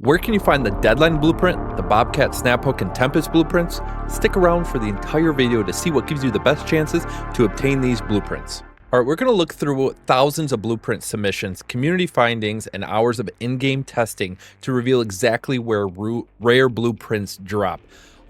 Where can you find the Deadline Blueprint, the Bobcat Snap Hook, and Tempest blueprints? Stick around for the entire video to see what gives you the best chances to obtain these blueprints. All right, we're going to look through thousands of blueprint submissions, community findings, and hours of in-game testing to reveal exactly where rare blueprints drop.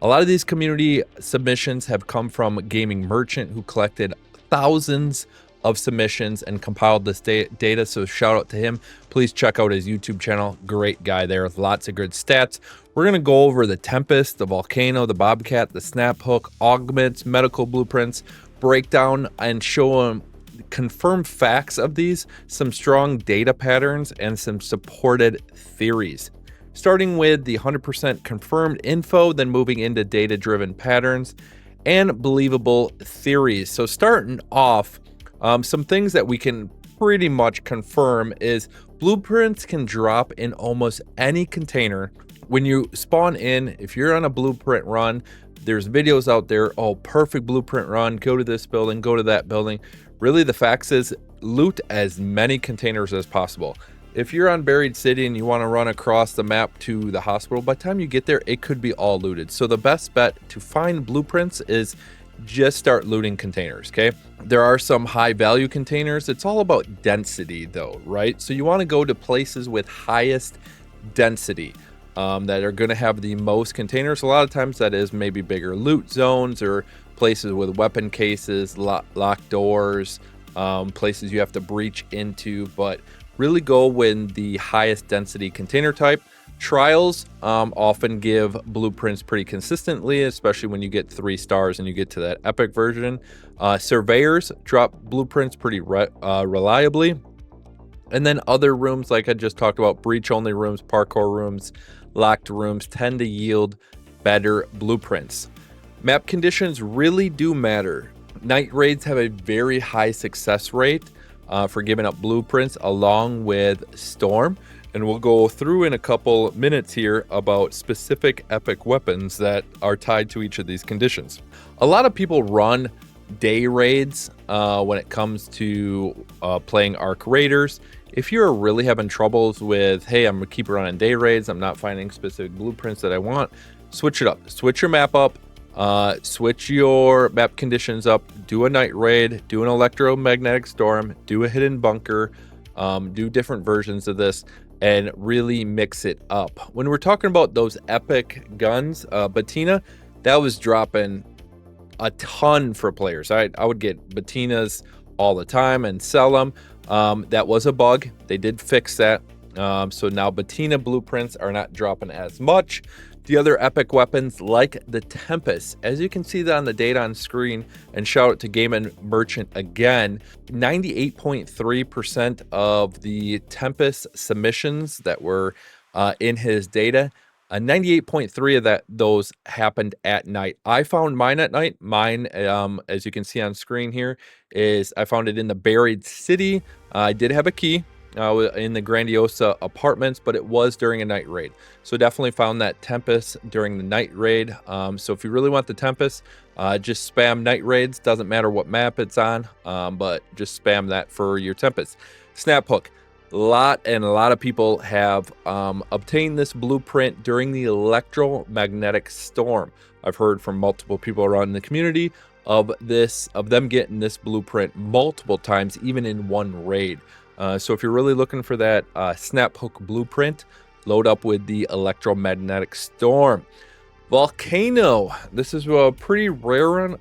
A lot of these community submissions have come from Gaming Merchant, who collected thousands of submissions and compiled this data, so shout out to him. Please check out his YouTube channel. Great guy there with lots of good stats. We're going to go over the Tempest, the Volcano, the Bobcat, the Snap Hook, Augments, medical blueprints, breakdown and show them confirmed facts of these, some strong data patterns, and some supported theories. Starting with the 100% confirmed info, then moving into data-driven patterns and believable theories. So starting off, some things that we can pretty much confirm is blueprints can drop in almost any container. When you spawn in, if you're on a blueprint run, there's videos out there, oh, perfect blueprint run, go to this building, go to that building. Really, the facts is loot as many containers as possible. If you're on Buried City and you want to run across the map to the hospital, by the time you get there, it could be all looted. So the best bet to find blueprints is just start looting containers, okay? There are some high value containers. It's all about density though, right? So you want to go to places with highest density that are going to have the most containers. A lot of times that is maybe bigger loot zones or places with weapon cases, locked doors, places you have to breach into, but really go with the highest density container type. Trials often give blueprints pretty consistently, especially when you get 3 stars and you get to that epic version. Surveyors drop blueprints pretty reliably. And then other rooms, like I just talked about, breach only rooms, parkour rooms, locked rooms tend to yield better blueprints. Map conditions really do matter. Night raids have a very high success rate for giving up blueprints along with storm. And we'll go through in a couple minutes here about specific epic weapons that are tied to each of these conditions. A lot of people run day raids when it comes to playing Arc Raiders. If you're really having troubles with, hey, I'm gonna keep running day raids, I'm not finding specific blueprints that I want, switch it up. Switch your map up, switch your map conditions up, do a night raid, do an electromagnetic storm, do a hidden bunker, do different versions of this, and really mix it up. When we're talking about those epic guns, Batina, that was dropping a ton for players. I would get Batinas all the time and sell them. That was a bug. They did fix that. So now Batina blueprints are not dropping as much. The other epic weapons like the Tempest, as you can see that on the data on screen, and shout out to Game Merchant again, 98.3% of the Tempest submissions that were in his data, 98.3 of those happened at night. I found mine at night. Mine, as you can see on screen here, is I found it in the Buried City. I did have a key in the Grandiosa apartments, but it was during a night raid. So definitely found that Tempest during the night raid. So if you really want the Tempest, just spam night raids. Doesn't matter what map it's on, but just spam that for your Tempest. Snap Hook. A lot of people have obtained this blueprint during the electromagnetic storm. I've heard from multiple people around the community of them getting this blueprint multiple times, even in one raid. So if you're really looking for that Snap Hook blueprint, load up with the electromagnetic storm. Volcano. This is a pretty rare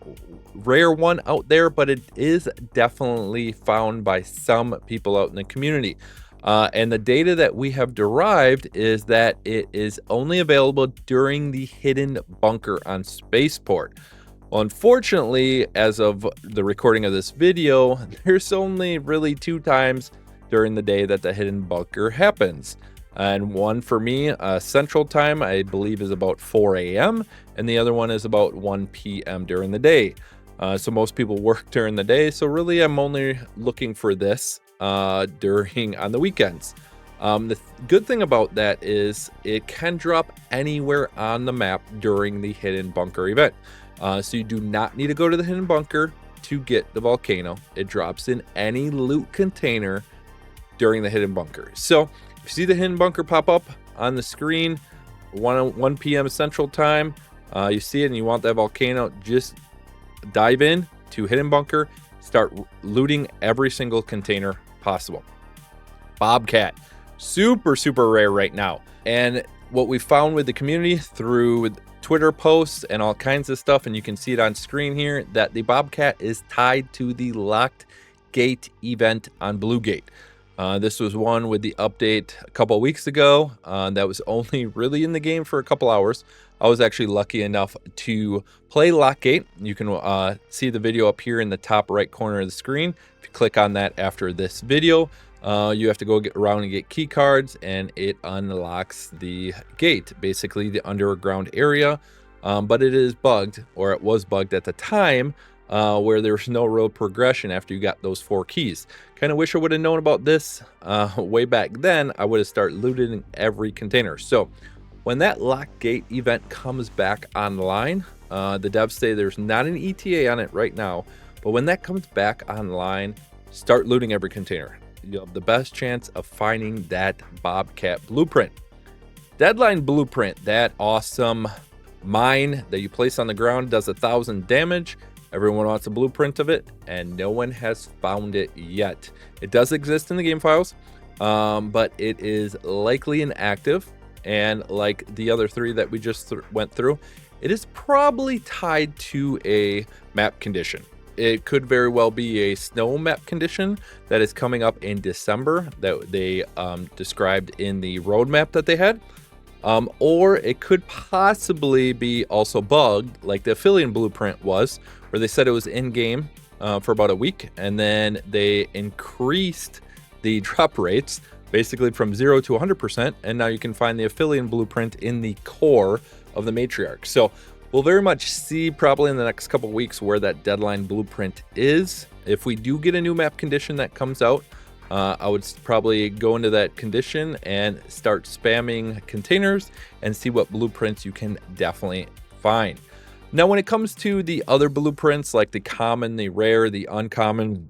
one out there, but it is definitely found by some people out in the community. And the data that we have derived is that it is only available during the hidden bunker on Spaceport. Well, unfortunately, as of the recording of this video, there's only really 2 times during the day that the hidden bunker happens. And one for me, central time, I believe is about 4 a.m. and the other one is about 1 p.m. during the day. So most people work during the day. So really, I'm only looking for this on the weekends. The good thing about that is it can drop anywhere on the map during the hidden bunker event. So you do not need to go to the hidden bunker to get the Volcano. It drops in any loot container during the hidden bunker. So if you see the hidden bunker pop up, on the screen, 1 p.m. Central Time. You see it and you want that Volcano, just dive in to Hidden Bunker, start looting every single container possible. Bobcat, super rare right now. And what we found with the community through Twitter posts and all kinds of stuff, and you can see it on screen here, that the Bobcat is tied to the locked gate event on Blue Gate. This was one with the update a couple of weeks ago that was only really in the game for a couple hours. I was actually lucky enough to play Lockgate. You can see the video up here in the top right corner of the screen. If you click on that after this video, you have to go get around and get key cards, and it unlocks the gate, basically the underground area. But it is bugged, or it was bugged at the time, where there's no real progression after you got those 4 keys. Kind of wish I would have known about this way back then. I would have started looting every container. So when that lock gate event comes back online, the devs say there's not an ETA on it right now, but when that comes back online, start looting every container. You'll have the best chance of finding that Bobcat blueprint. Deadline blueprint, that awesome mine that you place on the ground, does 1,000 damage. Everyone wants a blueprint of it, and no one has found it yet. It does exist in the game files, but it is likely inactive. And like the other 3 that we just went through, it is probably tied to a map condition. It could very well be a snow map condition that is coming up in December that they described in the roadmap that they had. Or it could possibly be also bugged, like the Affiliate blueprint was, where they said it was in game for about a week, and then they increased the drop rates basically from 0 to 100%, and now you can find the Affiliate blueprint in the core of the matriarch. So we'll very much see probably in the next couple weeks where that deadline blueprint is. If we do get a new map condition that comes out, I would probably go into that condition and start spamming containers and see what blueprints you can definitely find. Now, when it comes to the other blueprints, like the common, the rare, the uncommon,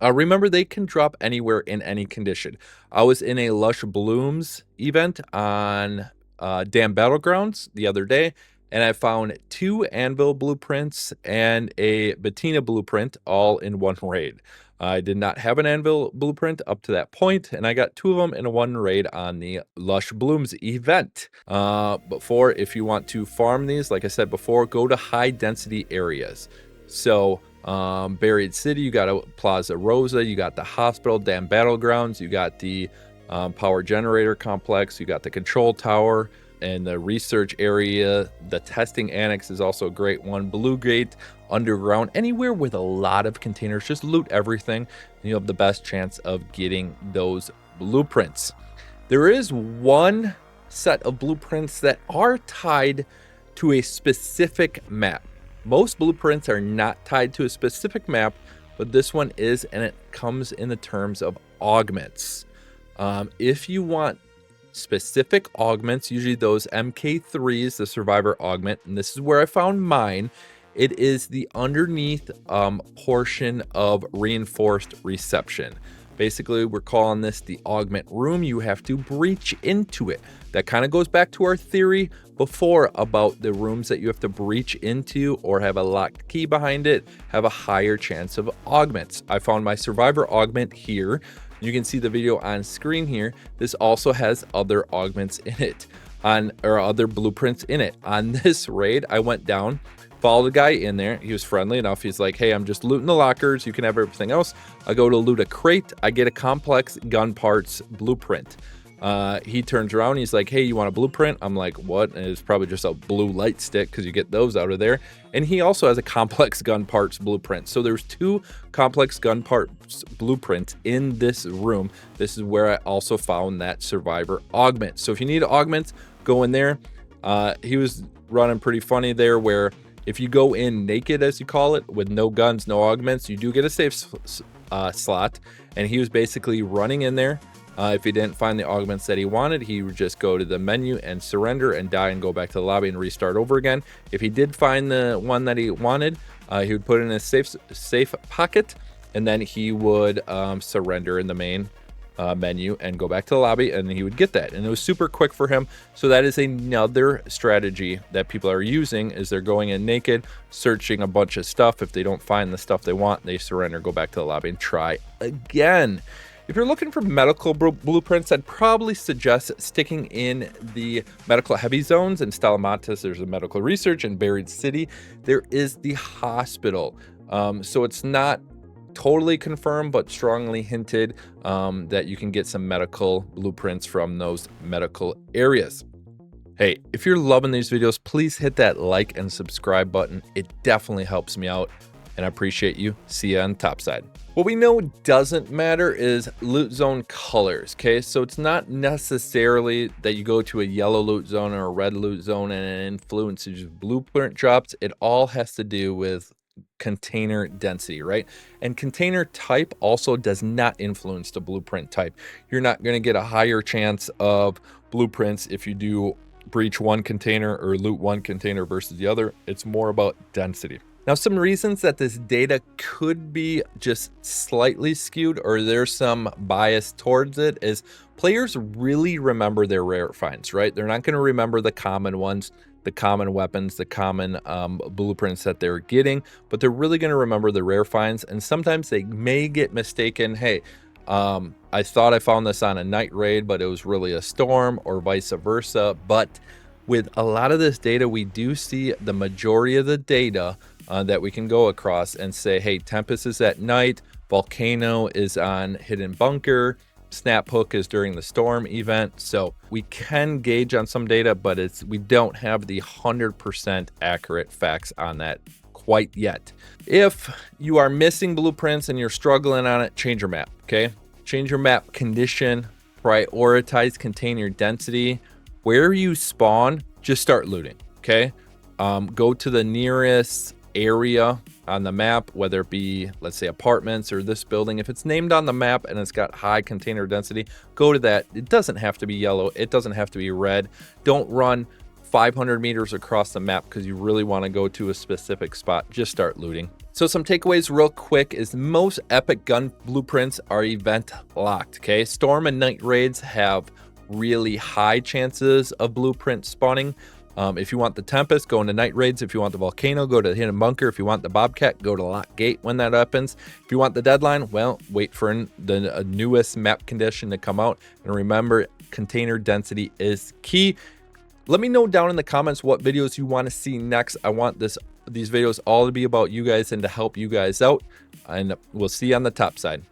remember they can drop anywhere in any condition. I was in a Lush Blooms event on Dam Battlegrounds the other day, and I found 2 Anvil blueprints and a Bettina blueprint all in one raid. I did not have an Anvil blueprint up to that point, and I got 2 of them in one raid on the Lush Blooms event. Before, if you want to farm these, like I said before, go to high density areas. So Buried City, you got a Plaza Rosa, you got the hospital, Dam Battlegrounds, you got the power generator complex, you got the control tower, and the research area. The testing annex is also a great one. Blue Gate, underground, anywhere with a lot of containers, just loot everything, and you'll have the best chance of getting those blueprints. There is one set of blueprints that are tied to a specific map. Most blueprints are not tied to a specific map, but this one is, and it comes in the terms of augments. If you want specific augments, usually those MK3s, the survivor augment, and this is where I found mine. It is the underneath portion of reinforced reception. Basically, we're calling this the augment room. You have to breach into it. That kind of goes back to our theory before about the rooms that you have to breach into or have a locked key behind it have a higher chance of augments. I found my survivor augment here. You can see the video on screen here. This also has other augments in it, or other blueprints in it. On this raid, I went down, followed a guy in there. He was friendly enough. He's like, hey, I'm just looting the lockers. You can have everything else. I go to loot a crate. I get a complex gun parts blueprint. He turns around. He's like, hey, you want a blueprint? I'm like, what? And it's probably just a blue light stick because you get those out of there. And he also has a complex gun parts blueprint. So there's 2 complex gun parts blueprints in this room. This is where I also found that survivor augment. So if you need augments, go in there. He was running pretty funny there, where if you go in naked, as you call it, with no guns, no augments, you do get a safe slot. And he was basically running in there. If he didn't find the augments that he wanted, he would just go to the menu and surrender and die and go back to the lobby and restart over again. If he did find the one that he wanted, he would put it in a safe pocket, and then he would surrender in the main menu and go back to the lobby, and he would get that. And it was super quick for him. So that is another strategy that people are using, is they're going in naked, searching a bunch of stuff. If they don't find the stuff they want, they surrender, go back to the lobby and try again. If you're looking for medical blueprints, I'd probably suggest sticking in the medical heavy zones. In Stalamatis, there's a medical research. In Buried City, there is the hospital. So it's not totally confirmed, but strongly hinted that you can get some medical blueprints from those medical areas. Hey, if you're loving these videos, please hit that like and subscribe button. It definitely helps me out, and I appreciate you. See you on top side. What we know doesn't matter is loot zone colors, okay? So it's not necessarily that you go to a yellow loot zone or a red loot zone and it influences blueprint drops. It all has to do with container density, right? And container type also does not influence the blueprint type. You're not going to get a higher chance of blueprints if you do breach one container or loot one container versus the other. It's more about density. Now, some reasons that this data could be just slightly skewed or there's some bias towards it is players really remember their rare finds, right? They're not going to remember the common ones, the common weapons, the common blueprints that they're getting, but they're really going to remember the rare finds. And sometimes they may get mistaken. Hey, I thought I found this on a night raid, but it was really a storm, or vice versa. But with a lot of this data, we do see the majority of the data that we can go across and say, hey, Tempest is at night, Volcano is on hidden bunker, Snap Hook is during the storm event. So we can gauge on some data, but we don't have the 100% accurate facts on that quite yet. If you are missing blueprints and you're struggling on it, change your map, okay? Change your map condition, prioritize container density. Where you spawn, just start looting, okay? Go to the nearest area on the map, whether it be, let's say, apartments or this building. If it's named on the map and it's got high container density, go to that. It doesn't have to be yellow. It doesn't have to be red. Don't run 500 meters across the map because you really want to go to a specific spot. Just start looting. So some takeaways real quick is most epic gun blueprints are event locked, okay? Storm and night raids have really high chances of blueprint spawning. If you want the Tempest, go into night raids. If you want the Volcano, go to the hidden bunker. If you want the Bobcat, go to lock gate when that happens. If you want the deadline, well, wait for the newest map condition to come out. And remember, container density is key. Let me know down in the comments what videos you want to see next. I want these videos all to be about you guys and to help you guys out. And we'll see you on the top side.